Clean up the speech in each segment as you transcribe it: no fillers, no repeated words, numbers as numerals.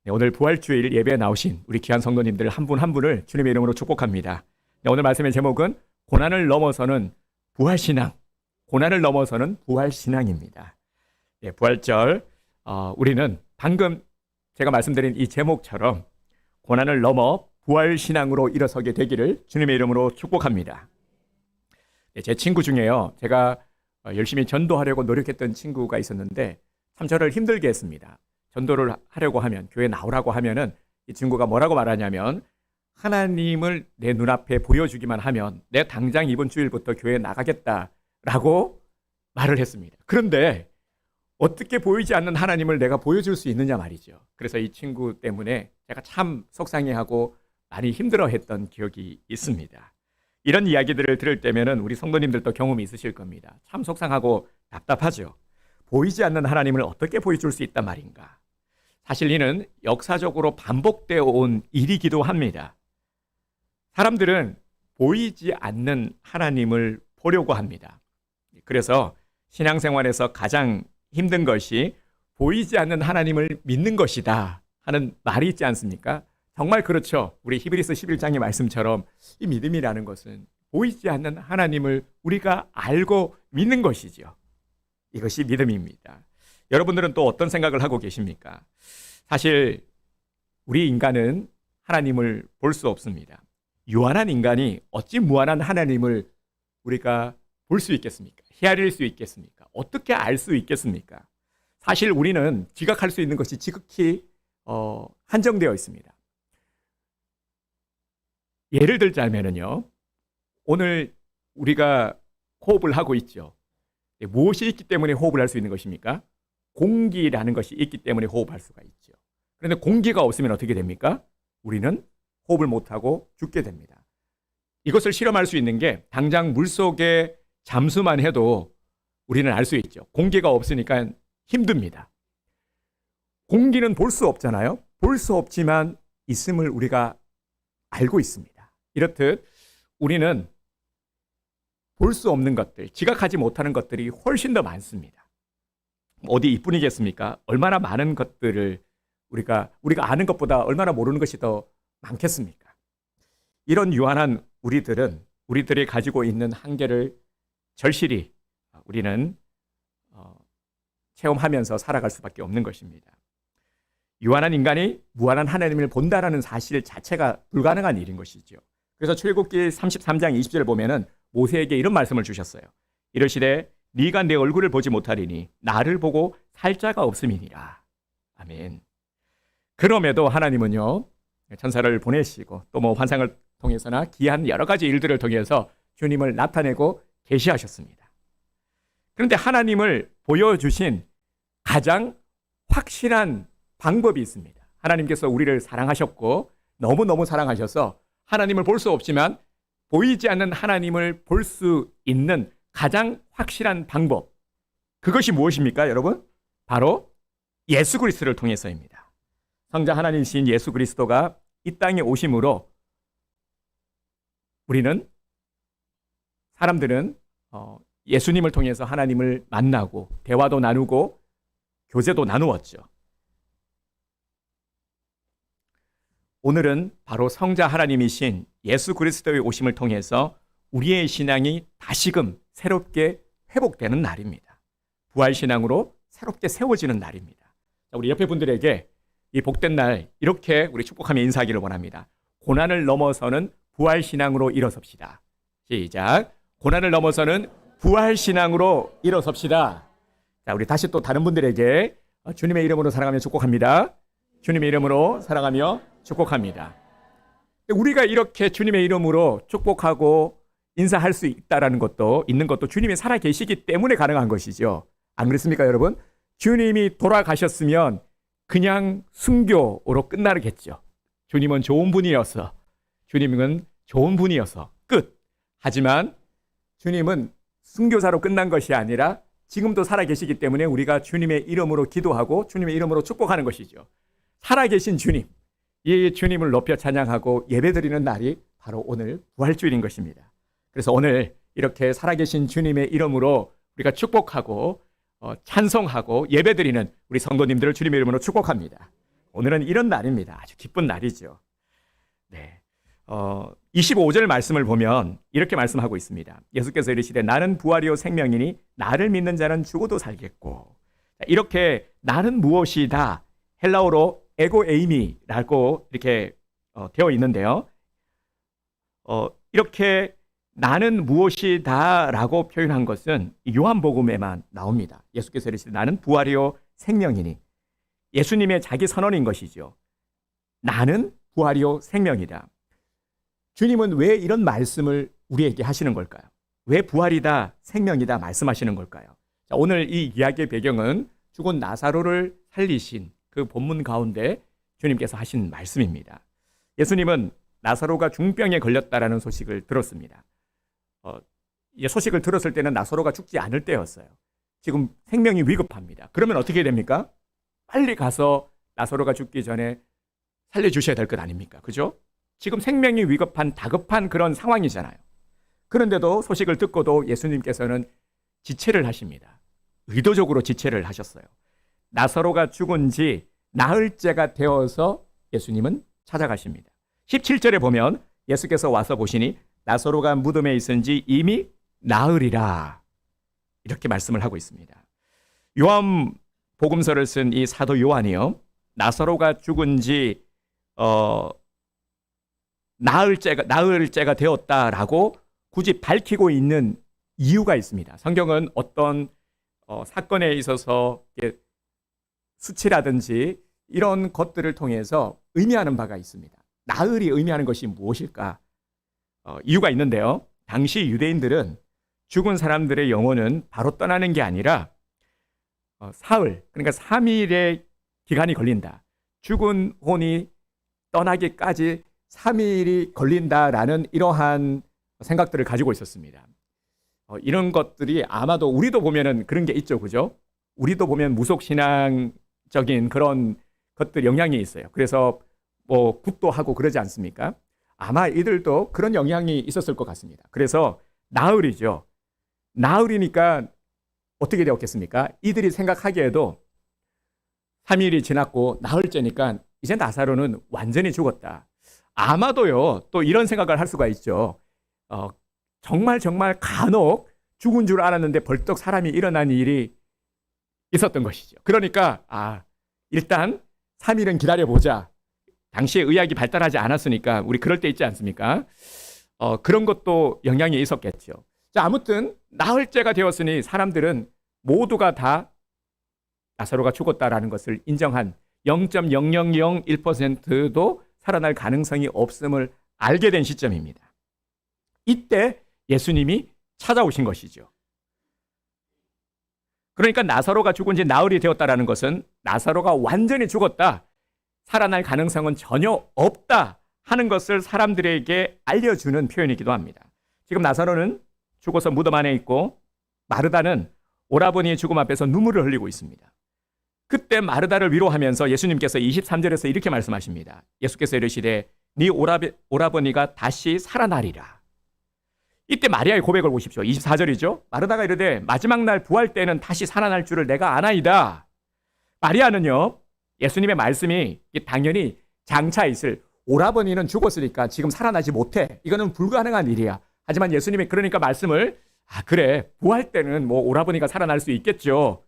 네, 오늘 부활주일 예배에 나오신 우리 귀한 성도님들 한 분 한 분을 주님의 이름으로 축복합니다. 네, 오늘 말씀의 제목은 고난을 넘어서는 부활신앙, 고난을 넘어서는 부활신앙입니다. 네, 부활절 우리는 방금 제가 말씀드린 이 제목처럼 고난을 넘어 부활신앙으로 일어서게 되기를 주님의 이름으로 축복합니다. 네, 제 친구 중에요, 제가 열심히 전도하려고 노력했던 친구가 있었는데 참 저를 힘들게 했습니다. 전도를 하려고 하면, 교회 나오라고 하면은 이 친구가 뭐라고 말하냐면, 하나님을 내 눈앞에 보여주기만 하면 내 당장 이번 주일부터 교회 나가겠다라고 말을 했습니다. 그런데 어떻게 보이지 않는 하나님을 내가 보여줄 수 있느냐 말이죠. 그래서 이 친구 때문에 제가 참 속상해하고 많이 힘들어했던 기억이 있습니다. 이런 이야기들을 들을 때면은 우리 성도님들도 경험이 있으실 겁니다. 참 속상하고 답답하죠. 보이지 않는 하나님을 어떻게 보여줄 수 있단 말인가. 사실 이는 역사적으로 반복되어 온 일이기도 합니다. 사람들은 보이지 않는 하나님을 보려고 합니다. 그래서 신앙생활에서 가장 힘든 것이 보이지 않는 하나님을 믿는 것이다 하는 말이 있지 않습니까? 정말 그렇죠. 우리 히브리서 11장의 말씀처럼 이 믿음이라는 것은 보이지 않는 하나님을 우리가 알고 믿는 것이죠. 이것이 믿음입니다. 여러분들은 또 어떤 생각을 하고 계십니까? 사실 우리 인간은 하나님을 볼 수 없습니다. 유한한 인간이 어찌 무한한 하나님을 우리가 볼 수 있겠습니까? 헤아릴 수 있겠습니까? 어떻게 알 수 있겠습니까? 사실 우리는 지각할 수 있는 것이 지극히 한정되어 있습니다. 예를 들자면요, 오늘 우리가 호흡을 하고 있죠. 무엇이 있기 때문에 호흡을 할 수 있는 것입니까? 공기라는 것이 있기 때문에 호흡할 수가 있죠. 그런데 공기가 없으면 어떻게 됩니까? 우리는 호흡을 못하고 죽게 됩니다. 이것을 실험할 수 있는 게 당장 물속에 잠수만 해도 우리는 알 수 있죠. 공기가 없으니까 힘듭니다. 공기는 볼 수 없잖아요. 볼 수 없지만 있음을 우리가 알고 있습니다. 이렇듯 우리는 볼 수 없는 것들, 지각하지 못하는 것들이 훨씬 더 많습니다. 어디 이뿐이겠습니까? 얼마나 많은 것들을 우리가 아는 것보다 얼마나 모르는 것이 더 많겠습니까? 이런 유한한 우리들이 가지고 있는 한계를 절실히 우리는 체험하면서 살아갈 수밖에 없는 것입니다. 유한한 인간이 무한한 하나님을 본다라는 사실 자체가 불가능한 일인 것이죠. 그래서 출애굽기 33장 20절을 보면은 모세에게 이런 말씀을 주셨어요. 이르시되 네가 내 얼굴을 보지 못하리니 나를 보고 살 자가 없음이니라. 아멘. 그럼에도 하나님은요, 천사를 보내시고 또 뭐 환상을 통해서나 기한 여러 가지 일들을 통해서 주님을 나타내고 계시하셨습니다. 그런데 하나님을 보여주신 가장 확실한 방법이 있습니다. 하나님께서 우리를 사랑하셨고 너무너무 사랑하셔서 하나님을 볼 수 없지만 보이지 않는 하나님을 볼 수 있는 가장 확실한 방법, 그것이 무엇입니까, 여러분? 바로 예수 그리스도를 통해서입니다. 성자 하나님이신 예수 그리스도가 이 땅에 오심으로 사람들은 예수님을 통해서 하나님을 만나고 대화도 나누고 교제도 나누었죠. 오늘은 바로 성자 하나님이신 예수 그리스도의 오심을 통해서 우리의 신앙이 다시금 새롭게 회복되는 날입니다. 부활신앙으로 새롭게 세워지는 날입니다. 우리 옆에 분들에게 이 복된 날 이렇게 우리 축복하며 인사하기를 원합니다. 고난을 넘어서는 부활신앙으로 일어섭시다. 시작. 고난을 넘어서는 부활신앙으로 일어섭시다. 자, 우리 다시 또 다른 분들에게 주님의 이름으로 사랑하며 축복합니다. 주님의 이름으로 사랑하며 축복합니다. 우리가 이렇게 주님의 이름으로 축복하고 인사할 수 있는 것도 주님이 살아 계시기 때문에 가능한 것이죠. 안 그렇습니까, 여러분? 주님이 돌아가셨으면 그냥 순교로 끝나겠죠. 주님은 좋은 분이어서 끝. 하지만 주님은 순교사로 끝난 것이 아니라 지금도 살아 계시기 때문에 우리가 주님의 이름으로 기도하고 주님의 이름으로 축복하는 것이죠. 살아계신 주님, 이 주님을 높여 찬양하고 예배드리는 날이 바로 오늘 부활주일인 것입니다. 그래서 오늘 이렇게 살아계신 주님의 이름으로 우리가 축복하고 찬송하고 예배드리는 우리 성도님들을 주님의 이름으로 축복합니다. 오늘은 이런 날입니다. 아주 기쁜 날이죠. 네. 25절 말씀을 보면 이렇게 말씀하고 있습니다. 예수께서 이르시되 나는 부활이요 생명이니 나를 믿는 자는 죽어도 살겠고. 이렇게 나는 무엇이다. 헬라어로 에고 에이미라고 이렇게 되어 있는데요. 이렇게 나는 무엇이다라고 표현한 것은 요한복음에만 나옵니다. 예수께서 이르시되 나는 부활이요 생명이니 예수님의 자기 선언인 것이죠. 나는 부활이요 생명이다. 주님은 왜 이런 말씀을 우리에게 하시는 걸까요? 왜 부활이다 생명이다 말씀하시는 걸까요? 자, 오늘 이 이야기의 배경은 죽은 나사로를 살리신 그 본문 가운데 주님께서 하신 말씀입니다. 예수님은 나사로가 중병에 걸렸다라는 소식을 들었습니다. 이 소식을 들었을 때는 나사로가 죽지 않을 때였어요. 지금 생명이 위급합니다. 그러면 어떻게 됩니까? 빨리 가서 나사로가 죽기 전에 살려주셔야 될 것 아닙니까? 그죠? 지금 생명이 위급한 다급한 그런 상황이잖아요. 그런데도 소식을 듣고도 예수님께서는 지체를 하십니다. 의도적으로 지체를 하셨어요. 나사로가 죽은 지 나흘째가 되어서 예수님은 찾아가십니다. 17절에 보면 예수께서 와서 보시니 나사로가 무덤에 있은지 이미 나으리라 이렇게 말씀을 하고 있습니다. 요한 복음서를 쓴 이 사도 요한이요, 나사로가 죽은 지 나흘째가 되었다라고 굳이 밝히고 있는 이유가 있습니다. 성경은 어떤 사건에 있어서 수치라든지 이런 것들을 통해서 의미하는 바가 있습니다. 나흘이 의미하는 것이 무엇일까? 이유가 있는데요. 당시 유대인들은 죽은 사람들의 영혼은 바로 떠나는 게 아니라 사흘, 그러니까 3일의 기간이 걸린다. 죽은 혼이 떠나기까지 3일이 걸린다라는 이러한 생각들을 가지고 있었습니다. 이런 것들이 아마도 우리도 보면은 그런 게 있죠, 그죠? 우리도 보면 무속신앙적인 그런 것들 영향이 있어요. 그래서 뭐 굿도 하고 그러지 않습니까? 아마 이들도 그런 영향이 있었을 것 같습니다. 그래서 나흘이죠. 나흘이니까 어떻게 되었겠습니까? 이들이 생각하기에도 3일이 지났고 나흘째니까 이제 나사로는 완전히 죽었다. 아마도요, 또 이런 생각을 할 수가 있죠. 정말 간혹 죽은 줄 알았는데 벌떡 사람이 일어난 일이 있었던 것이죠. 그러니까 일단 3일은 기다려보자. 당시에 의학이 발달하지 않았으니까 우리 그럴 때 있지 않습니까? 그런 것도 영향이 있었겠죠. 자, 아무튼 나흘째가 되었으니 사람들은 모두가 다 나사로가 죽었다라는 것을 인정한 0.0001%도 살아날 가능성이 없음을 알게 된 시점입니다. 이때 예수님이 찾아오신 것이죠. 그러니까 나사로가 죽은 지 나흘이 되었다라는 것은 나사로가 완전히 죽었다, 살아날 가능성은 전혀 없다 하는 것을 사람들에게 알려주는 표현이기도 합니다. 지금 나사로는 죽어서 무덤 안에 있고 마르다는 오라버니의 죽음 앞에서 눈물을 흘리고 있습니다. 그때 마르다를 위로하면서 예수님께서 23절에서 이렇게 말씀하십니다. 예수께서 이르시되 네 오라버니가 다시 살아나리라. 이때 마리아의 고백을 보십시오. 24절이죠. 마르다가 이르되 마지막 날 부활 때는 다시 살아날 줄을 내가 아나이다. 마리아는요, 예수님의 말씀이 당연히 장차 있을 오라버니는 죽었으니까 지금 살아나지 못해, 이거는 불가능한 일이야. 하지만 예수님이 그러니까 말씀을 그래, 부활 때는 뭐 오라버니가 살아날 수 있겠죠,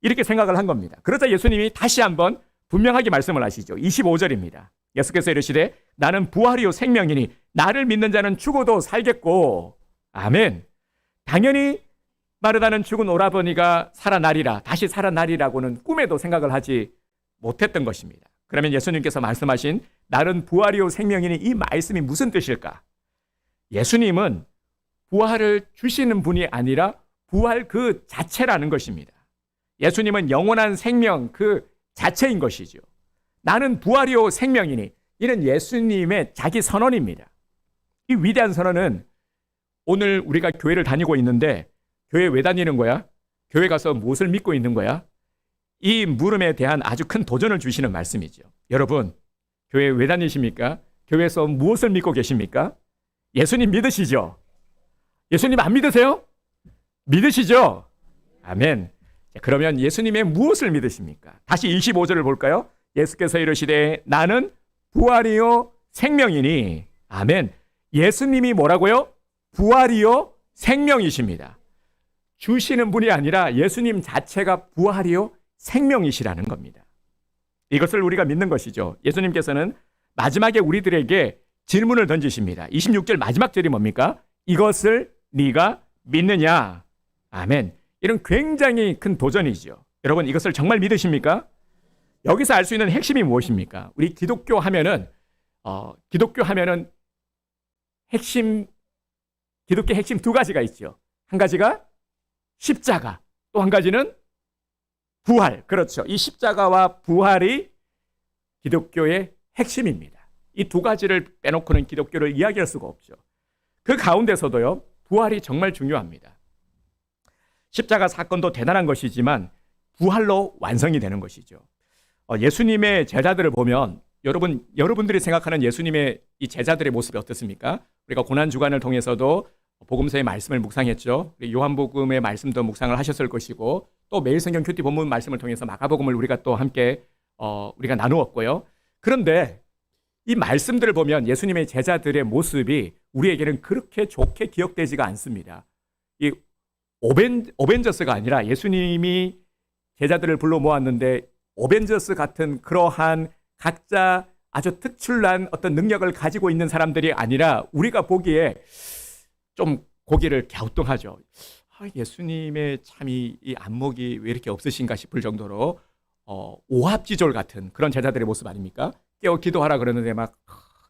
이렇게 생각을 한 겁니다. 그러자 예수님이 다시 한번 분명하게 말씀을 하시죠. 25절입니다. 예수께서 이르시되 나는 부활이요 생명이니 나를 믿는 자는 죽어도 살겠고. 아멘. 당연히 마르다는 죽은 오라버니가 살아나리라, 다시 살아나리라고는 꿈에도 생각을 하지 못했던 것입니다. 그러면 예수님께서 말씀하신 나는 부활이요 생명이니 이 말씀이 무슨 뜻일까? 예수님은 부활을 주시는 분이 아니라 부활 그 자체라는 것입니다. 예수님은 영원한 생명 그 자체인 것이죠. 나는 부활이요 생명이니, 이는 예수님의 자기 선언입니다. 이 위대한 선언은 오늘 우리가 교회를 다니고 있는데 교회 왜 다니는 거야? 교회 가서 무엇을 믿고 있는 거야? 이 물음에 대한 아주 큰 도전을 주시는 말씀이죠. 여러분, 교회 왜 다니십니까? 교회에서 무엇을 믿고 계십니까? 예수님 믿으시죠? 예수님 안 믿으세요? 믿으시죠? 아멘. 자, 그러면 예수님의 무엇을 믿으십니까? 다시 25절을 볼까요? 예수께서 이르시되 나는 부활이요 생명이니. 아멘. 예수님이 뭐라고요? 부활이요 생명이십니다. 주시는 분이 아니라 예수님 자체가 부활이요 생명이시라는 겁니다. 이것을 우리가 믿는 것이죠. 예수님께서는 마지막에 우리들에게 질문을 던지십니다. 26절 마지막 절이 뭡니까? 이것을 네가 믿느냐? 아멘. 이런 굉장히 큰 도전이죠. 여러분, 이것을 정말 믿으십니까? 여기서 알 수 있는 핵심이 무엇입니까? 우리 기독교 하면은 기독교 핵심 두 가지가 있죠. 한 가지가 십자가, 또 한 가지는 부활. 그렇죠. 이 십자가와 부활이 기독교의 핵심입니다. 이 두 가지를 빼놓고는 기독교를 이야기할 수가 없죠. 그 가운데서도요, 부활이 정말 중요합니다. 십자가 사건도 대단한 것이지만 부활로 완성이 되는 것이죠. 예수님의 제자들을 보면 여러분들이 생각하는 예수님의 이 제자들의 모습이 어떻습니까? 우리가 고난 주간을 통해서도 복음서의 말씀을 묵상했죠. 요한복음의 말씀도 묵상을 하셨을 것이고, 또 매일 성경 큐티 본문 말씀을 통해서 마가복음을 우리가 또 함께 우리가 나누었고요. 그런데 이 말씀들을 보면 예수님의 제자들의 모습이 우리에게는 그렇게 좋게 기억되지가 않습니다. 이 오벤져스가 아니라 예수님이 제자들을 불러 모았는데 오벤져스 같은 그러한 각자 아주 특출난 어떤 능력을 가지고 있는 사람들이 아니라 우리가 보기에 좀 고개를 갸우뚱하죠. 예수님의 참 이 안목이 왜 이렇게 없으신가 싶을 정도로 오합지졸 같은 그런 제자들의 모습 아닙니까? 깨어 기도하라 그러는데 막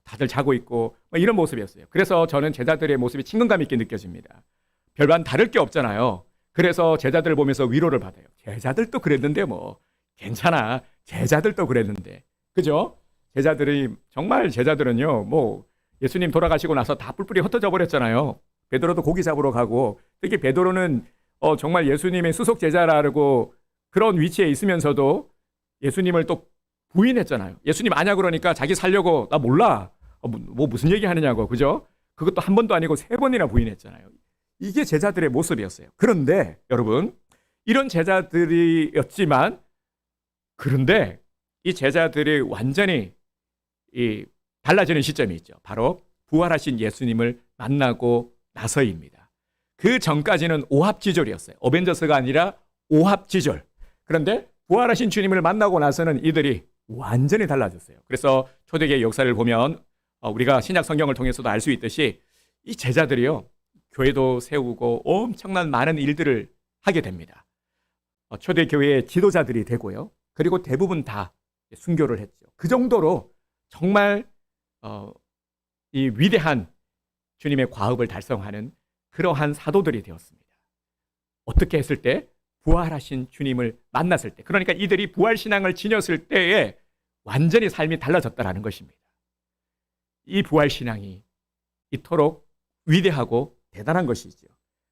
다들 자고 있고 이런 모습이었어요. 그래서 저는 제자들의 모습이 친근감 있게 느껴집니다. 별반 다를 게 없잖아요. 그래서 제자들을 보면서 위로를 받아요. 제자들도 그랬는데 뭐 괜찮아. 제자들도 그랬는데. 그죠? 제자들은요, 뭐 예수님 돌아가시고 나서 다 뿔뿔이 흩어져 버렸잖아요. 베드로도 고기 잡으러 가고, 특히 베드로는 정말 예수님의 수속 제자라고 그런 위치에 있으면서도 예수님을 또 부인했잖아요. 예수님 아냐 그러니까 자기 살려고 나 몰라. 뭐 무슨 얘기 하느냐고. 그죠? 그것도 한 번도 아니고 3번이나 부인했잖아요. 이게 제자들의 모습이었어요. 그런데 여러분, 이런 제자들이었지만 그런데 이 제자들이 완전히 달라지는 시점이 있죠. 바로 부활하신 예수님을 만나고 나서입니다. 그 전까지는 오합지졸이었어요. 어벤져스가 아니라 오합지졸. 그런데 부활하신 주님을 만나고 나서는 이들이 완전히 달라졌어요. 그래서 초대교회 역사를 보면 우리가 신약 성경을 통해서도 알 수 있듯이 이 제자들이요, 교회도 세우고 엄청난 많은 일들을 하게 됩니다. 초대교회의 지도자들이 되고요. 그리고 대부분 다 순교를 했죠. 그 정도로 정말 이 위대한 주님의 과업을 달성하는 그러한 사도들이 되었습니다. 어떻게 했을 때? 부활하신 주님을 만났을 때. 그러니까 이들이 부활신앙을 지녔을 때에 완전히 삶이 달라졌다는 것입니다. 이 부활신앙이 이토록 위대하고 대단한 것이죠.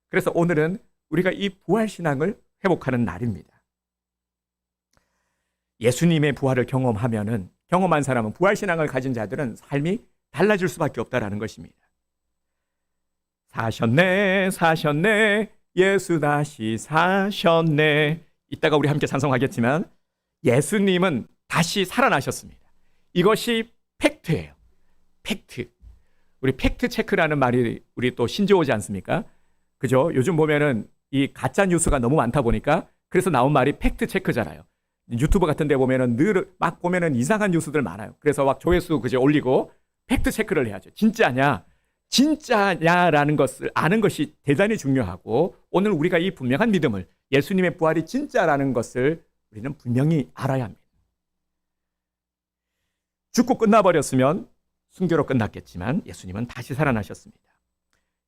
그래서 오늘은 우리가 이 부활신앙을 회복하는 날입니다. 예수님의 부활을 경험한 사람은, 부활신앙을 가진 자들은 삶이 달라질 수밖에 없다는 것입니다. 사셨네 예수 다시 사셨네. 이따가 우리 함께 찬송하겠지만 예수님은 다시 살아나셨습니다. 이것이 팩트예요. 팩트. 우리 팩트 체크라는 말이 우리 또 신조어지 않습니까? 그죠? 요즘 보면은 이 가짜 뉴스가 너무 많다 보니까 그래서 나온 말이 팩트 체크잖아요. 유튜브 같은 데 보면은 늘 막 보면은 이상한 뉴스들 많아요. 그래서 막 조회수 그제 올리고 팩트 체크를 해야죠. 진짜냐라는 것을 아는 것이 대단히 중요하고, 오늘 우리가 이 분명한 믿음을, 예수님의 부활이 진짜라는 것을 우리는 분명히 알아야 합니다. 죽고 끝나버렸으면 순교로 끝났겠지만 예수님은 다시 살아나셨습니다.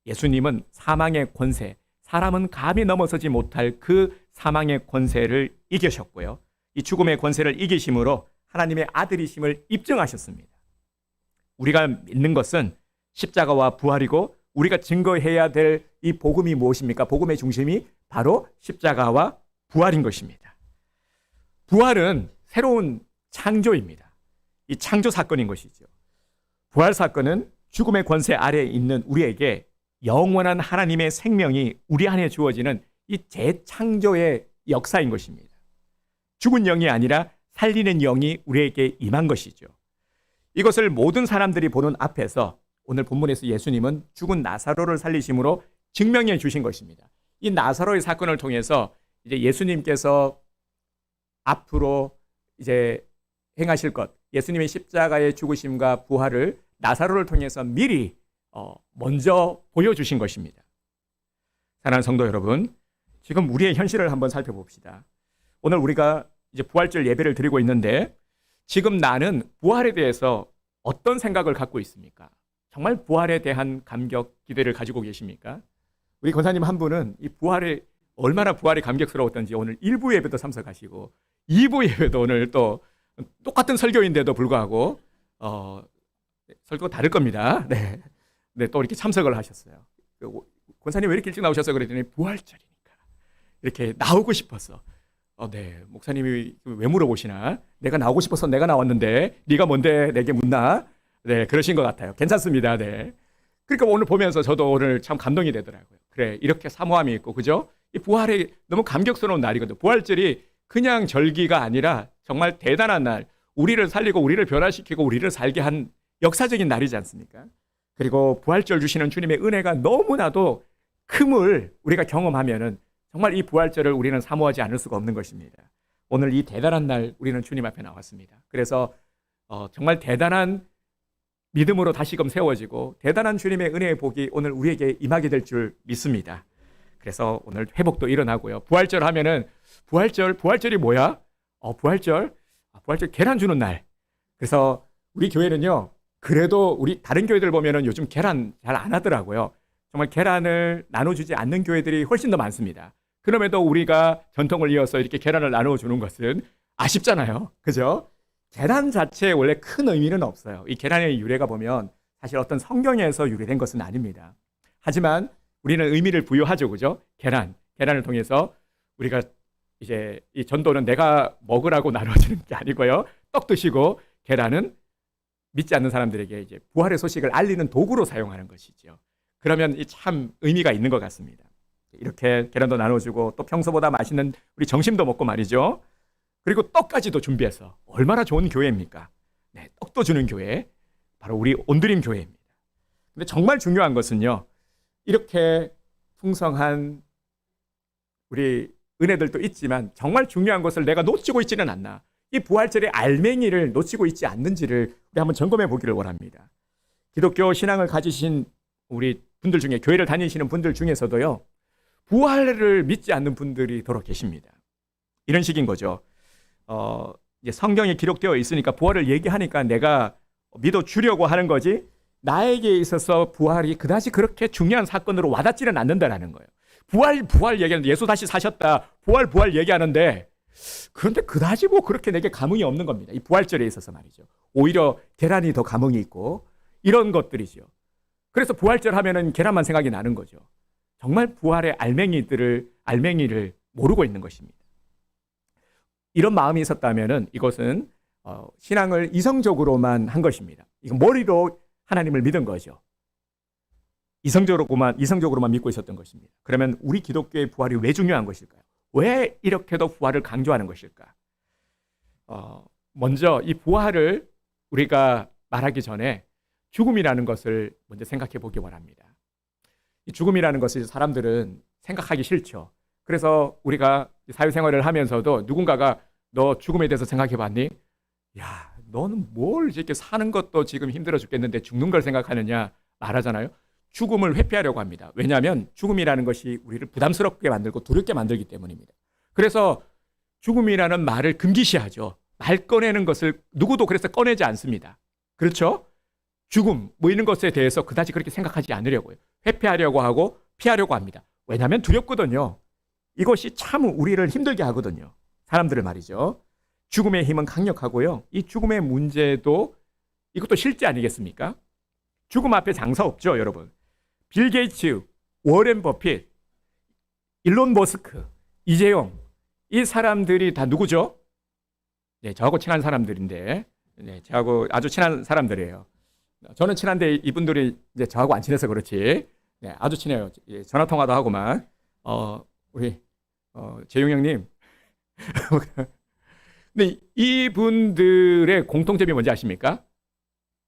예수님은 사망의 권세, 사람은 감히 넘어서지 못할 그 사망의 권세를 이기셨고요. 이 죽음의 권세를 이기심으로 하나님의 아들이심을 입증하셨습니다. 우리가 믿는 것은 십자가와 부활이고, 우리가 증거해야 될 이 복음이 무엇입니까? 복음의 중심이 바로 십자가와 부활인 것입니다. 부활은 새로운 창조입니다. 이 창조 사건인 것이죠. 부활 사건은 죽음의 권세 아래에 있는 우리에게 영원한 하나님의 생명이 우리 안에 주어지는 이 재창조의 역사인 것입니다. 죽은 영이 아니라 살리는 영이 우리에게 임한 것이죠. 이것을 모든 사람들이 보는 앞에서 오늘 본문에서 예수님은 죽은 나사로를 살리심으로 증명해 주신 것입니다. 이 나사로의 사건을 통해서 이제 예수님께서 앞으로 이제 행하실 것, 예수님의 십자가의 죽으심과 부활을 나사로를 통해서 미리 먼저 보여주신 것입니다. 사랑하는 성도 여러분, 지금 우리의 현실을 한번 살펴봅시다. 오늘 우리가 이제 부활절 예배를 드리고 있는데 지금 나는 부활에 대해서 어떤 생각을 갖고 있습니까? 정말 부활에 대한 감격, 기대를 가지고 계십니까? 우리 권사님 한 분은 이 부활에 얼마나 부활이 감격스러웠던지 오늘 1부 예배도 참석하시고 2부 예배도 오늘 또 똑같은 설교인데도 불구하고 설교가 다를 겁니다. 네. 네, 또 이렇게 참석을 하셨어요. 권사님 왜 이렇게 일찍 나오셨어요? 그랬더니 부활절이니까 이렇게 나오고 싶어서. 네, 목사님이 왜 물어보시나? 내가 나오고 싶어서 내가 나왔는데 네가 뭔데 내게 묻나? 네, 그러신 것 같아요. 괜찮습니다. 네. 그러니까 오늘 보면서 저도 오늘 참 감동이 되더라고요. 그래, 이렇게 사모함이 있고, 그죠? 이 부활이 너무 감격스러운 날이거든요. 부활절이 그냥 절기가 아니라 정말 대단한 날, 우리를 살리고 우리를 변화시키고 우리를 살게 한 역사적인 날이지 않습니까? 그리고 부활절 주시는 주님의 은혜가 너무나도 큼을 우리가 경험하면은 정말 이 부활절을 우리는 사모하지 않을 수가 없는 것입니다. 오늘 이 대단한 날 우리는 주님 앞에 나왔습니다. 그래서 정말 대단한 믿음으로 다시금 세워지고 대단한 주님의 은혜의 복이 오늘 우리에게 임하게 될 줄 믿습니다. 그래서 오늘 회복도 일어나고요. 부활절 하면은 부활절이 뭐야? 부활절 계란 주는 날. 그래서 우리 교회는요. 그래도 우리 다른 교회들 보면은 요즘 계란 잘 안 하더라고요. 정말 계란을 나눠주지 않는 교회들이 훨씬 더 많습니다. 그럼에도 우리가 전통을 이어서 이렇게 계란을 나눠주는 것은 아쉽잖아요. 그죠? 계란 자체에 원래 큰 의미는 없어요. 이 계란의 유래가 보면 사실 어떤 성경에서 유래된 것은 아닙니다. 하지만 우리는 의미를 부여하죠. 그죠? 계란을 통해서 우리가 이제 이 전도는 내가 먹으라고 나눠주는 게 아니고요. 떡 드시고 계란은 믿지 않는 사람들에게 이제 부활의 소식을 알리는 도구로 사용하는 것이죠. 그러면 참 의미가 있는 것 같습니다. 이렇게 계란도 나눠주고 또 평소보다 맛있는 우리 점심도 먹고 말이죠. 그리고 떡까지도 준비해서 얼마나 좋은 교회입니까? 네, 떡도 주는 교회, 바로 우리 온드림 교회입니다. 근데 정말 중요한 것은요. 이렇게 풍성한 우리 은혜들도 있지만 정말 중요한 것을 내가 놓치고 있지는 않나. 이 부활절의 알맹이를 놓치고 있지 않는지를 우리 한번 점검해 보기를 원합니다. 기독교 신앙을 가지신 우리 분들 중에 교회를 다니시는 분들 중에서도요. 부활을 믿지 않는 분들이 더러 계십니다. 이런 식인 거죠. 이제 성경에 기록되어 있으니까 부활을 얘기하니까 내가 믿어주려고 하는 거지 나에게 있어서 부활이 그다지 그렇게 중요한 사건으로 와닿지는 않는다라는 거예요. 부활 얘기하는데 예수 다시 사셨다. 부활 얘기하는데 그런데 그다지 뭐 그렇게 내게 감흥이 없는 겁니다. 이 부활절에 있어서 말이죠. 오히려 계란이 더 감흥이 있고 이런 것들이죠. 그래서 부활절 하면은 계란만 생각이 나는 거죠. 정말 부활의 알맹이를 모르고 있는 것입니다. 이런 마음이 있었다면은 이것은 신앙을 이성적으로만 한 것입니다. 이건 머리로 하나님을 믿은 거죠. 이성적으로만 믿고 있었던 것입니다. 그러면 우리 기독교의 부활이 왜 중요한 것일까요? 왜 이렇게도 부활을 강조하는 것일까? 먼저 이 부활을 우리가 말하기 전에 죽음이라는 것을 먼저 생각해 보기 원합니다. 이 죽음이라는 것을 사람들은 생각하기 싫죠. 그래서 우리가 사회생활을 하면서도 누군가가 너 죽음에 대해서 생각해 봤니? 야, 너는 뭘 이렇게 사는 것도 지금 힘들어 죽겠는데 죽는 걸 생각하느냐 말하잖아요. 죽음을 회피하려고 합니다. 왜냐하면 죽음이라는 것이 우리를 부담스럽게 만들고 두렵게 만들기 때문입니다. 그래서 죽음이라는 말을 금기시하죠. 말 꺼내는 것을 누구도 그래서 꺼내지 않습니다. 그렇죠? 죽음 뭐 이런 것에 대해서 그다지 그렇게 생각하지 않으려고요. 회피하려고 하고 피하려고 합니다. 왜냐하면 두렵거든요. 이것이 참 우리를 힘들게 하거든요. 사람들을 말이죠. 죽음의 힘은 강력하고요. 이 죽음의 문제도 이것도 실제 아니겠습니까? 죽음 앞에 장사 없죠, 여러분. 빌 게이츠, 워렌 버핏, 일론 머스크, 이재용 이 사람들이 다 누구죠? 네, 저하고 친한 사람들인데, 네, 저하고 아주 친한 사람들이에요. 저는 친한데 이분들이 이제 저하고 안 친해서 그렇지. 네, 아주 친해요. 전화 통화도 하고만. 우리 재용 형님. 근데 이분들의 공통점이 뭔지 아십니까?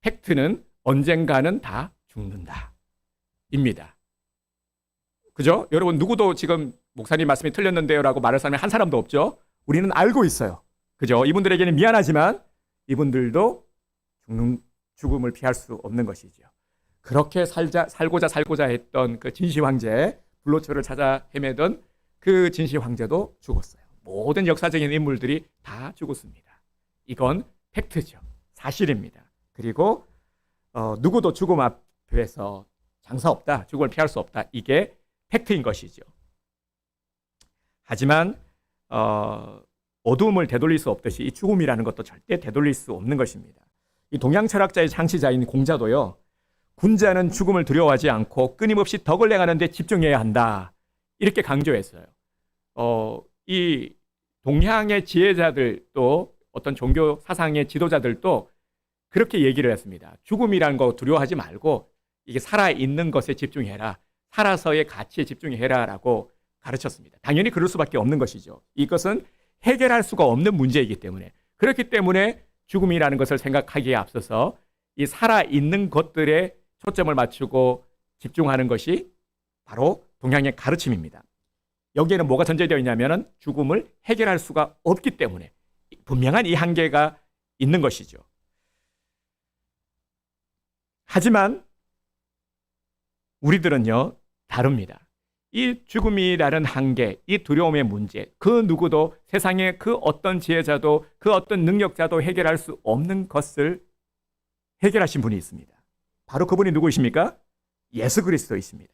팩트는 언젠가는 다 죽는다. 입니다. 그죠? 여러분, 누구도 지금 목사님 말씀이 틀렸는데요 라고 말할 사람이 한 사람도 없죠? 우리는 알고 있어요. 그죠? 이분들에게는 미안하지만 이분들도 죽음을 피할 수 없는 것이죠. 그렇게 살고자 했던 그 진시 황제, 불로초를 찾아 헤매던 그 진시 황제도 죽었어요. 모든 역사적인 인물들이 다 죽었습니다. 이건 팩트죠. 사실입니다. 그리고 누구도 죽음 앞에서 장사 없다, 죽음을 피할 수 없다. 이게 팩트인 것이죠. 하지만 어두움을 되돌릴 수 없듯이 이 죽음이라는 것도 절대 되돌릴 수 없는 것입니다. 이 동양 철학자의 창시자인 공자도요, 군자는 죽음을 두려워하지 않고 끊임없이 덕을 행하는 데 집중해야 한다, 이렇게 강조했어요. 이 동양의 지혜자들도, 어떤 종교 사상의 지도자들도 그렇게 얘기를 했습니다. 죽음이라는 거 두려워하지 말고 이게 살아있는 것에 집중해라, 살아서의 가치에 집중해라 라고 가르쳤습니다. 당연히 그럴 수밖에 없는 것이죠. 이것은 해결할 수가 없는 문제이기 때문에. 그렇기 때문에 죽음이라는 것을 생각하기에 앞서서 이 살아있는 것들에 초점을 맞추고 집중하는 것이 바로 동양의 가르침입니다. 여기에는 뭐가 전제되어 있냐면 죽음을 해결할 수가 없기 때문에 분명한 이 한계가 있는 것이죠. 하지만 우리들은요, 다릅니다. 이 죽음이라는 한계, 이 두려움의 문제, 그 누구도, 세상의 그 어떤 지혜자도, 그 어떤 능력자도 해결할 수 없는 것을 해결하신 분이 있습니다. 바로 그분이 누구이십니까? 예수 그리스도이십니다.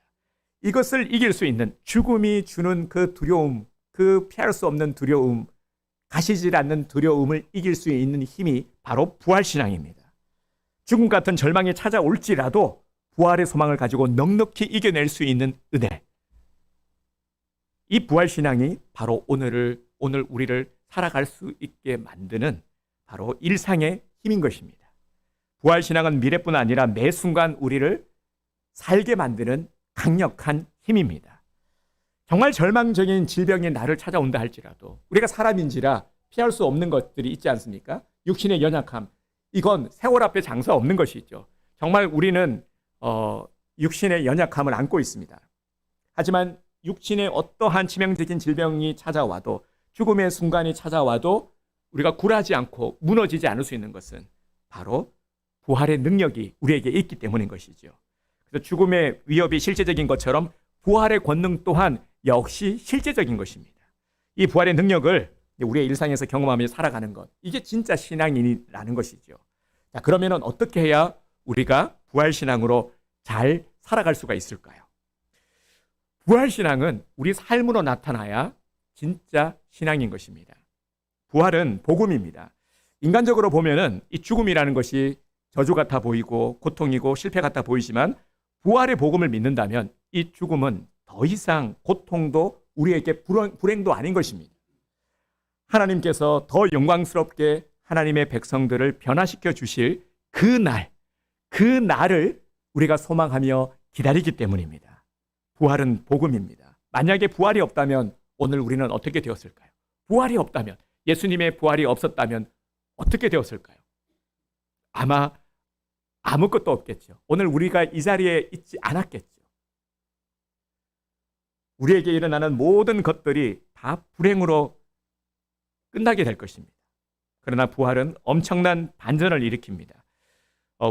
이것을 이길 수 있는, 죽음이 주는 그 두려움, 그 피할 수 없는 두려움, 가시질 않는 두려움을 이길 수 있는 힘이 바로 부활신앙입니다. 죽음 같은 절망이 찾아올지라도 부활의 소망을 가지고 넉넉히 이겨낼 수 있는 은혜, 이 부활신앙이 바로 오늘 우리를 살아갈 수 있게 만드는 바로 일상의 힘인 것입니다. 부활신앙은 미래뿐 아니라 매 순간 우리를 살게 만드는 강력한 힘입니다. 정말 절망적인 질병이 나를 찾아온다 할지라도 우리가 사람인지라 피할 수 없는 것들이 있지 않습니까? 육신의 연약함, 이건 세월 앞에 장사 없는 것이죠. 정말 우리는 육신의 연약함을 안고 있습니다. 하지만 육신의 어떠한 치명적인 질병이 찾아와도, 죽음의 순간이 찾아와도 우리가 굴하지 않고 무너지지 않을 수 있는 것은 바로 부활의 능력이 우리에게 있기 때문인 것이죠. 그래서 죽음의 위협이 실제적인 것처럼 부활의 권능 또한 역시 실제적인 것입니다. 이 부활의 능력을 우리의 일상에서 경험하며 살아가는 것, 이게 진짜 신앙이라는 것이죠. 자, 그러면 어떻게 해야 우리가 부활신앙으로 잘 살아갈 수가 있을까요? 부활신앙은 우리 삶으로 나타나야 진짜 신앙인 것입니다. 부활은 복음입니다. 인간적으로 보면은 이 죽음이라는 것이 저주 같아 보이고 고통이고 실패 같아 보이지만, 부활의 복음을 믿는다면 이 죽음은 더 이상 고통도 우리에게 불행도 아닌 것입니다. 하나님께서 더 영광스럽게 하나님의 백성들을 변화시켜 주실 그 날을 우리가 소망하며 기다리기 때문입니다. 부활은 복음입니다. 만약에 부활이 없다면 오늘 우리는 어떻게 되었을까요? 부활이 없다면, 예수님의 부활이 없었다면 어떻게 되었을까요? 아마 아무것도 없겠죠. 오늘 우리가 이 자리에 있지 않았겠죠. 우리에게 일어나는 모든 것들이 다 불행으로 끝나게 될 것입니다. 그러나 부활은 엄청난 반전을 일으킵니다.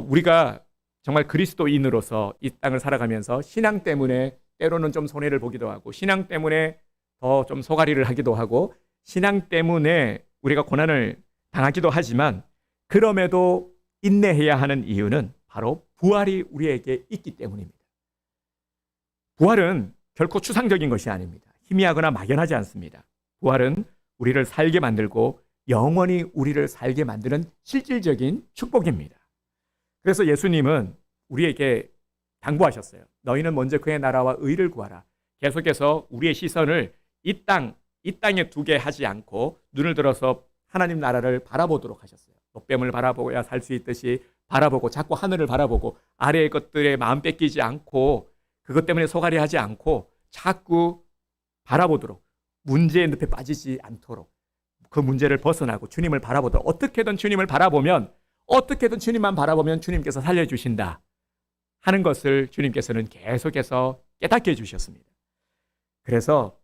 우리가 정말 그리스도인으로서 이 땅을 살아가면서 신앙 때문에 때로는 좀 손해를 보기도 하고, 신앙 때문에 더 좀 소가리를 하기도 하고, 신앙 때문에 우리가 고난을 당하기도 하지만, 그럼에도 인내해야 하는 이유는 바로 부활이 우리에게 있기 때문입니다. 부활은 결코 추상적인 것이 아닙니다. 희미하거나 막연하지 않습니다. 부활은 우리를 살게 만들고 영원히 우리를 살게 만드는 실질적인 축복입니다. 그래서 예수님은 우리에게 당부하셨어요. 너희는 먼저 그의 나라와 의를 구하라. 계속해서 우리의 시선을 이 땅에 두게 하지 않고 눈을 들어서 하나님 나라를 바라보도록 하셨어요. 돛뱀을 바라보고야 살 수 있듯이 바라보고, 자꾸 하늘을 바라보고 아래의 것들에 마음 뺏기지 않고 그것 때문에 소갈이하지 않고 자꾸 바라보도록, 문제의 늪에 빠지지 않도록, 그 문제를 벗어나고 주님을 바라보도록 어떻게든 주님을 바라보면 어떻게든 주님만 바라보면 주님께서 살려주신다 하는 것을 주님께서는 계속해서 깨닫게 해주셨습니다. 그래서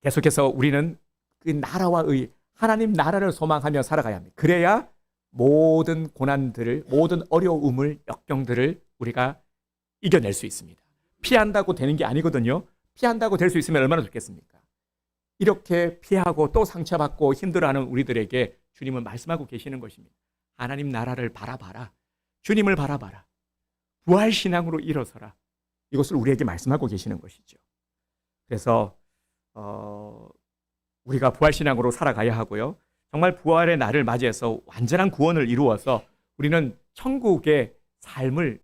계속해서 우리는 그 나라와 하나님 나라를 소망하며 살아가야 합니다. 그래야 모든 고난들을, 모든 어려움을, 역경들을 우리가 이겨낼 수 있습니다. 피한다고 되는 게 아니거든요. 피한다고 될 수 있으면 얼마나 좋겠습니까? 이렇게 피하고 또 상처받고 힘들어하는 우리들에게 주님은 말씀하고 계시는 것입니다. 하나님 나라를 바라봐라. 주님을 바라봐라. 부활신앙으로 일어서라. 이것을 우리에게 말씀하고 계시는 것이죠. 그래서 우리가 부활신앙으로 살아가야 하고요. 정말 부활의 날을 맞이해서 완전한 구원을 이루어서 우리는 천국의 삶을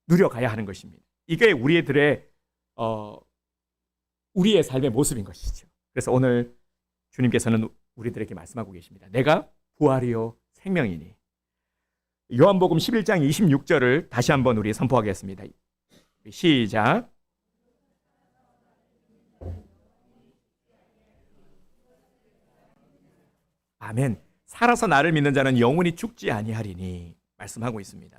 누려가야 하는 것입니다. 이게 우리의 삶의 모습인 것이죠. 그래서 오늘 주님께서는 우리들에게 말씀하고 계십니다. 내가 부활이요 생명이니. 요한복음 11장 26절을 다시 한번 우리 선포하겠습니다. 시작. 아멘. 살아서 나를 믿는 자는 영원히 죽지 아니하리니 말씀하고 있습니다.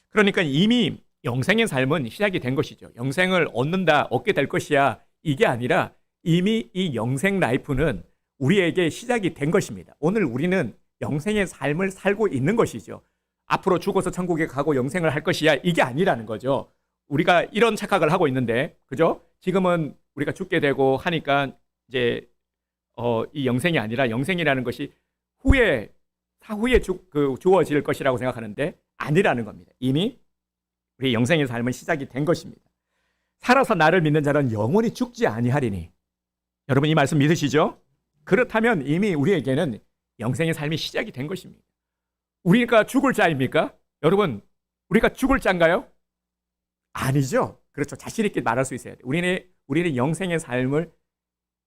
그러니까 이미 영생의 삶은 시작이 된 것이죠. 영생을 얻게 될 것이야. 이게 아니라 이미 이 영생 라이프는 우리에게 시작이 된 것입니다. 오늘 우리는 영생의 삶을 살고 있는 것이죠. 앞으로 죽어서 천국에 가고 영생을 할 것이야. 이게 아니라는 거죠. 우리가 이런 착각을 하고 있는데, 그죠? 지금은 우리가 죽게 되고 하니까 이제 이 영생이 아니라 영생이라는 것이 사후에 주어질 것이라고 생각하는데 아니라는 겁니다. 이미 우리 영생의 삶은 시작이 된 것입니다. 살아서 나를 믿는 자는 영원히 죽지 아니하리니. 여러분 이 말씀 믿으시죠? 그렇다면 이미 우리에게는 영생의 삶이 시작이 된 것입니다. 우리가 죽을 자입니까? 여러분, 우리가 죽을 자인가요? 아니죠. 그렇죠. 자신 있게 말할 수 있어야 돼요. 우리는 영생의 삶을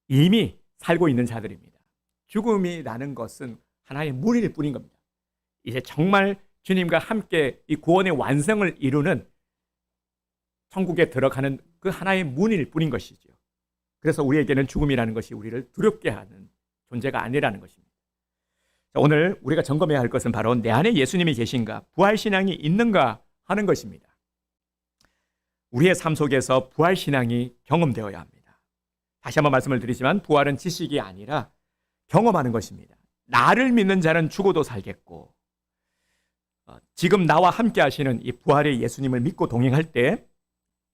이미 살고 있는 자들입니다. 죽음이라는 것은 하나의 문일 뿐인 겁니다. 이제 정말 주님과 함께 이 구원의 완성을 이루는 천국에 들어가는 그 하나의 문일 뿐인 것이죠. 그래서 우리에게는 죽음이라는 것이 우리를 두렵게 하는 존재가 아니라는 것입니다. 오늘 우리가 점검해야 할 것은 바로 내 안에 예수님이 계신가, 부활신앙이 있는가 하는 것입니다. 우리의 삶 속에서 부활신앙이 경험되어야 합니다. 다시 한번 말씀을 드리지만 부활은 지식이 아니라 경험하는 것입니다. 나를 믿는 자는 죽어도 살겠고, 지금 나와 함께 하시는 이 부활의 예수님을 믿고 동행할 때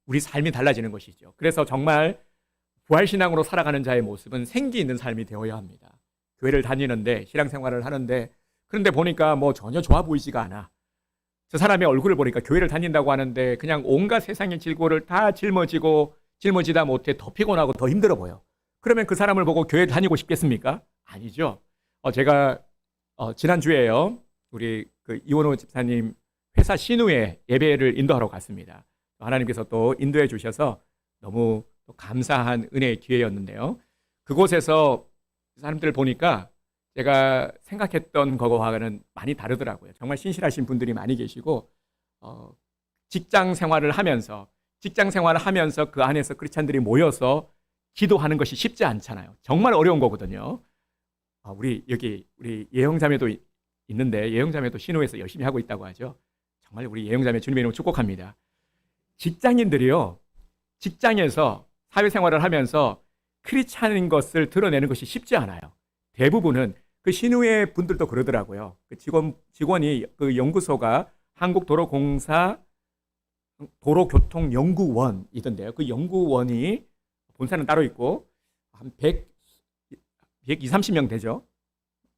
우리 삶이 달라지는 것이죠. 그래서 정말 부활신앙으로 살아가는 자의 모습은 생기 있는 삶이 되어야 합니다. 교회를 다니는데, 신앙생활을 하는데, 그런데 보니까 전혀 좋아 보이지가 않아. 저 사람의 얼굴을 보니까 교회를 다닌다고 하는데 그냥 온갖 세상의 질고를 다 짊어지다 못해 더 피곤하고 더 힘들어 보여. 그러면 그 사람을 보고 교회 다니고 싶겠습니까? 아니죠. 제가 지난주에요, 우리 이원호 집사님 회사 신우회 예배를 인도하러 갔습니다. 하나님께서 또 인도해 주셔서 너무 감사한 은혜의 기회였는데요. 그곳에서 사람들을 보니까 제가 생각했던 거와는 많이 다르더라고요. 정말 신실하신 분들이 많이 계시고, 직장 생활을 하면서 그 안에서 크리스찬들이 모여서 기도하는 것이 쉽지 않잖아요. 정말 어려운 거거든요. 우리 예형자매도 있는데, 예형자매도 신호에서 열심히 하고 있다고 하죠. 정말 우리 예형자매 주님의 이름으로 축복합니다. 직장인들이요, 직장에서 사회생활을 하면서 크리스찬인 것을 드러내는 것이 쉽지 않아요. 대부분은 그 신우회 분들도 그러더라고요. 그 직원이 그 연구소가 한국도로공사 도로교통연구원이던데요. 그 연구원이 본사는 따로 있고 한 120-30명 되죠.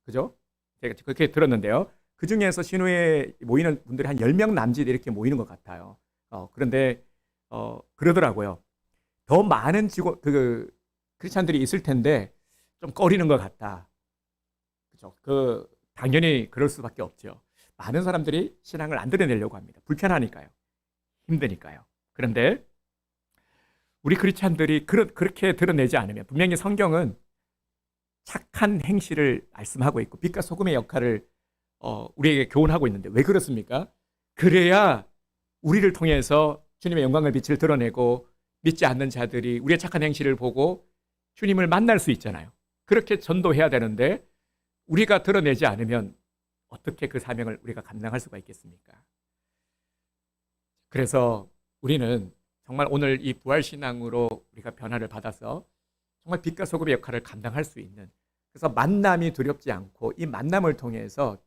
그죠? 제가 그렇게 들었는데요. 그 중에서 신우회에 모이는 분들이 한 10명 남짓 이렇게 모이는 것 같아요. 그런데 그러더라고요. 더 많은 크리스찬들이 있을 텐데 좀 꺼리는 것 같다. 그죠? 당연히 그럴 수밖에 없죠. 많은 사람들이 신앙을 안 드러내려고 합니다. 불편하니까요. 힘드니까요. 그런데 우리 크리스찬들이 그렇게 드러내지 않으면, 분명히 성경은 착한 행실을 말씀하고 있고 빛과 소금의 역할을 우리에게 교훈하고 있는데 왜 그렇습니까? 그래야 우리를 통해서 주님의 영광을 빛을 드러내고 믿지 않는 자들이 우리의 착한 행실을 보고 주님을 만날 수 있잖아요. 그렇게 전도해야 되는데 우리가 드러내지 않으면 어떻게 그 사명을 우리가 감당할 수가 있겠습니까? 그래서 우리는 정말 오늘 이 부활신앙으로 우리가 변화를 받아서 정말 빛과 소금의 역할을 감당할 수 있는, 그래서 만남이 두렵지 않고 이 만남을 통해서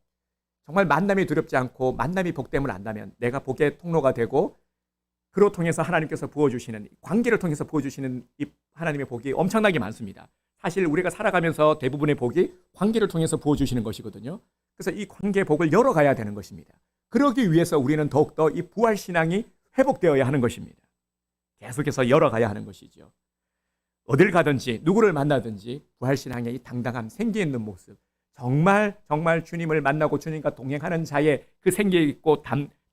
정말 만남이 두렵지 않고 만남이 복됨을 안다면 내가 복의 통로가 되고 그로 통해서 하나님께서 부어주시는, 관계를 통해서 부어주시는 이 하나님의 복이 엄청나게 많습니다. 사실 우리가 살아가면서 대부분의 복이 관계를 통해서 부어주시는 것이거든요. 그래서 이 관계 복을 열어가야 되는 것입니다. 그러기 위해서 우리는 더욱더 이 부활신앙이 회복되어야 하는 것입니다. 계속해서 열어가야 하는 것이죠. 어딜 가든지 누구를 만나든지 부활신앙의 이 당당함, 생기 있는 모습, 정말 주님을 만나고 주님과 동행하는 자의 그 생기 있고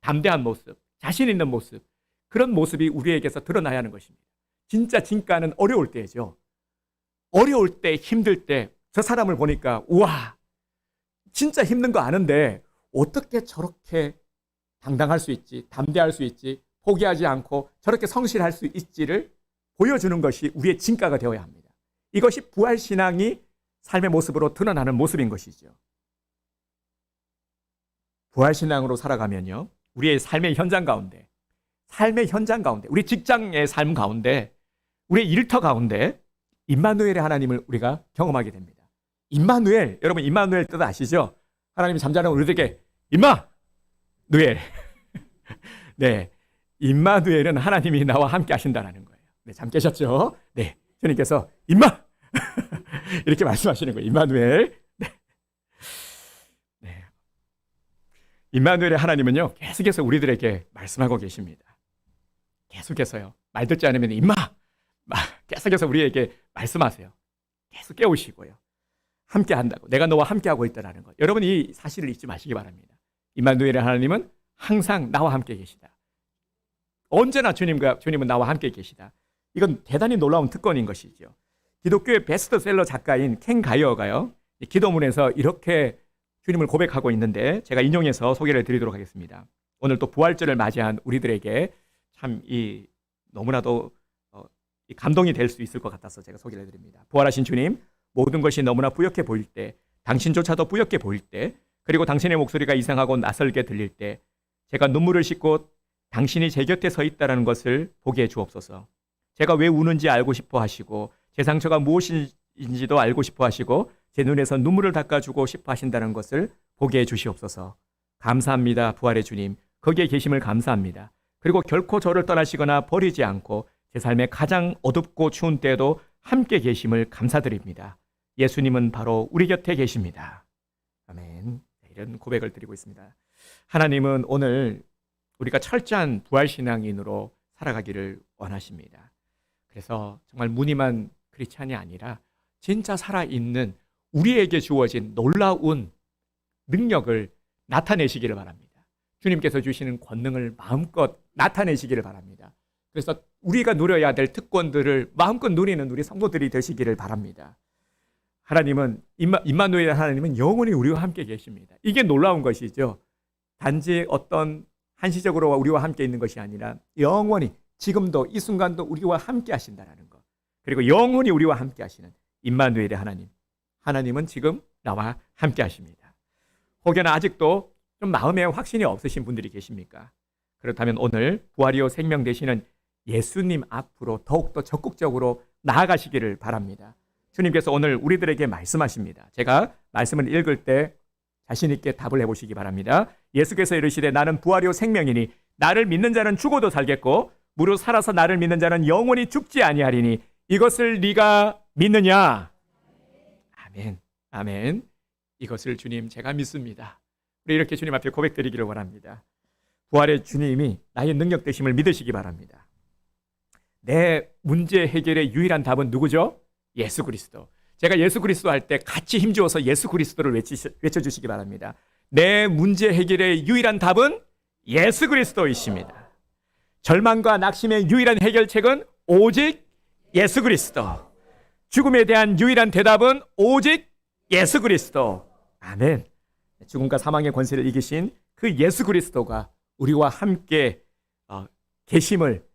담대한 모습, 자신 있는 모습, 그런 모습이 우리에게서 드러나야 하는 것입니다. 진짜 진가는 어려울 때죠. 어려울 때, 힘들 때 저 사람을 보니까 우와, 진짜 힘든 거 아는데 어떻게 저렇게 당당할 수 있지, 담대할 수 있지, 포기하지 않고 저렇게 성실할 수 있지를 보여주는 것이 우리의 진가가 되어야 합니다. 이것이 부활신앙이 삶의 모습으로 드러나는 모습인 것이죠. 부활신앙으로 살아가면요, 우리의 삶의 현장 가운데, 우리 직장의 삶 가운데, 우리의 일터 가운데 임마누엘의 하나님을 우리가 경험하게 됩니다. 임마누엘, 여러분 임마누엘 뜻 아시죠? 하나님이 잠자는 우리들에게 임마누엘. 네, 임마누엘은 하나님이 나와 함께 하신다는 거예요. 네, 잠 깨셨죠? 네, 주님께서 임마 이렇게 말씀하시는 거예요. 임마누엘. 네. 네. 임마누엘의 하나님은요, 계속해서 우리들에게 말씀하고 계십니다. 계속해서요. 말 듣지 않으면 임마, 계속해서 우리에게 말씀하세요. 계속 깨우시고요. 함께 한다고. 내가 너와 함께 하고 있다는 것. 여러분 이 사실을 잊지 마시기 바랍니다. 임마누엘의 하나님은 항상 나와 함께 계시다. 언제나 주님은 나와 함께 계시다. 이건 대단히 놀라운 특권인 것이죠. 기독교의 베스트셀러 작가인 켄 가이어가요, 기도문에서 이렇게 주님을 고백하고 있는데 제가 인용해서 소개를 드리도록 하겠습니다. 오늘 또 부활절을 맞이한 우리들에게 참 너무나도 감동이 될 수 있을 것 같아서 제가 소개를 드립니다. 부활하신 주님, 모든 것이 너무나 뿌옇게 보일 때, 당신조차도 뿌옇게 보일 때, 그리고 당신의 목소리가 이상하고 낯설게 들릴 때 제가 눈물을 씻고 당신이 제 곁에 서 있다는 것을 보게 해 주옵소서. 제가 왜 우는지 알고 싶어 하시고 제 상처가 무엇인지도 알고 싶어 하시고 제 눈에서 눈물을 닦아주고 싶어 하신다는 것을 보게 해 주시옵소서. 감사합니다. 부활의 주님, 거기에 계심을 감사합니다. 그리고 결코 저를 떠나시거나 버리지 않고 제 삶의 가장 어둡고 추운 때에도 함께 계심을 감사드립니다. 예수님은 바로 우리 곁에 계십니다. 아멘. 이런 고백을 드리고 있습니다. 하나님은 오늘 우리가 철저한 부활신앙인으로 살아가기를 원하십니다. 그래서 정말 무늬만 크리스찬이 아니라 진짜 살아있는 우리에게 주어진 놀라운 능력을 나타내시기를 바랍니다. 주님께서 주시는 권능을 마음껏 나타내시기를 바랍니다. 그래서 우리가 누려야 될 특권들을 마음껏 누리는 우리 성도들이 되시기를 바랍니다. 하나님은 임마누엘 하나님은 영원히 우리와 함께 계십니다. 이게 놀라운 것이죠. 단지 어떤 한시적으로 우리와 함께 있는 것이 아니라 영원히, 지금도 이 순간도 우리와 함께 하신다는 것. 그리고 영원히 우리와 함께 하시는 임마누엘의 하나님. 하나님은 지금 나와 함께 하십니다. 혹여나 아직도 좀 마음에 확신이 없으신 분들이 계십니까? 그렇다면 오늘 부활이요 생명 되시는 예수님 앞으로 더욱더 적극적으로 나아가시기를 바랍니다. 주님께서 오늘 우리들에게 말씀하십니다. 제가 말씀을 읽을 때 자신 있게 답을 해보시기 바랍니다. 예수께서 이르시되 나는 부활이요 생명이니 나를 믿는 자는 죽어도 살겠고 무릇 살아서 나를 믿는 자는 영원히 죽지 아니하리니 이것을 네가 믿느냐? 아멘. 아멘. 이것을 주님 제가 믿습니다. 우리 이렇게 주님 앞에 고백드리기를 원합니다. 부활의 주님이 나의 능력 되심을 믿으시기 바랍니다. 내 문제 해결의 유일한 답은 누구죠? 예수 그리스도. 제가 예수 그리스도 할 때 같이 힘주어서 예수 그리스도를 외쳐주시기 바랍니다. 내 문제 해결의 유일한 답은 예수 그리스도이십니다. 절망과 낙심의 유일한 해결책은 오직 예수 그리스도. 죽음에 대한 유일한 대답은 오직 예수 그리스도. 아멘. 죽음과 사망의 권세를 이기신 그 예수 그리스도가 우리와 함께 계심을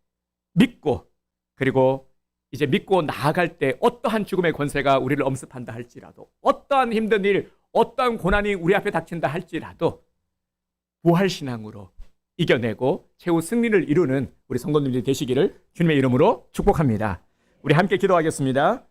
믿고, 그리고 이제 믿고 나아갈 때 어떠한 죽음의 권세가 우리를 엄습한다 할지라도, 어떠한 힘든 일, 어떠한 고난이 우리 앞에 닥친다 할지라도 부활신앙으로 이겨내고 최후 승리를 이루는 우리 성도님들이 되시기를 주님의 이름으로 축복합니다. 우리 함께 기도하겠습니다.